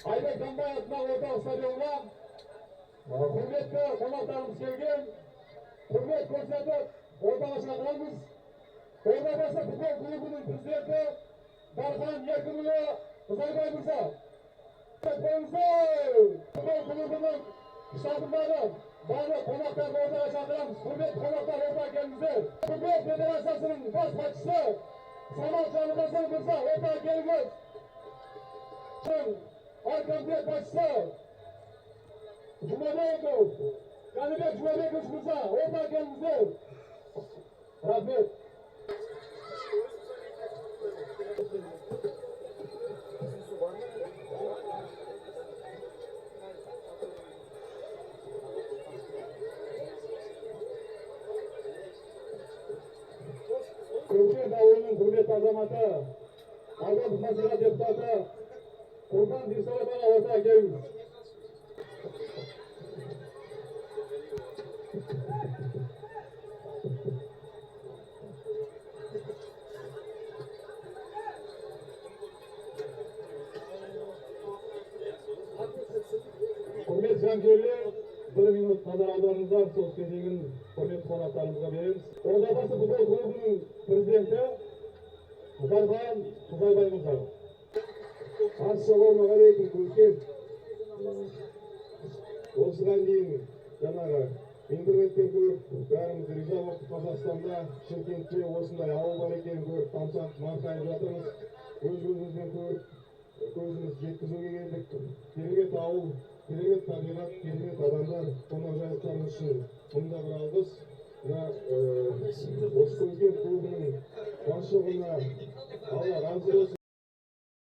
Айбек Дамбай атындағы орталық стадионға құрметті қонақтарымыз келген, құрмет көрсетіп ортаға шақырамыз. Ордабасы футбол клубының президенті Дархан Еркінұлы Қызайбай мырза. Футбол клубының штабындағы барлық қонақтарды ортаға шақырамыз. Құрметті қонақтар, ортаға келіңіздер. Футбол федерациясының бас хатшысы Самат Жанғазы мырза, ортаға келіңіз. Аркомитет басшысы Жұмабеков, Жәнібек Жұмабеков мырза, ортаға келіңіздер. Рахмет. Көкшет ауылының құрметті азаматы, аудандық мәслихат депутаты Құрбан Дүйсебаева ортаға келіңіз. Құрметті жанкүйерлер, 1 минут назар аударыңыздар, сол кезегін құрметті қонақтарымызға береміз. Ордабасы футбол клубының президенті Дархан Қызайбай мырза. Ассалаумағалейкум, Көкшет. Осыған дейін жаңағы интернеттен көріп, бәріміз риза болып, Қазақстанда, Шымкентте осындай ауыл бар екенін көріп, тамсақ марқайып жатырмыз. Өз-өзімізбен көріп, көзіміз жеткізуге келдік. Керемет ауыл, керемет табиғат, керемет адамдар, қонақжайлықтарыңыз үшін мыңда бір алғыс. Осы Көкшет клубының басшылығына Алла разы болсын.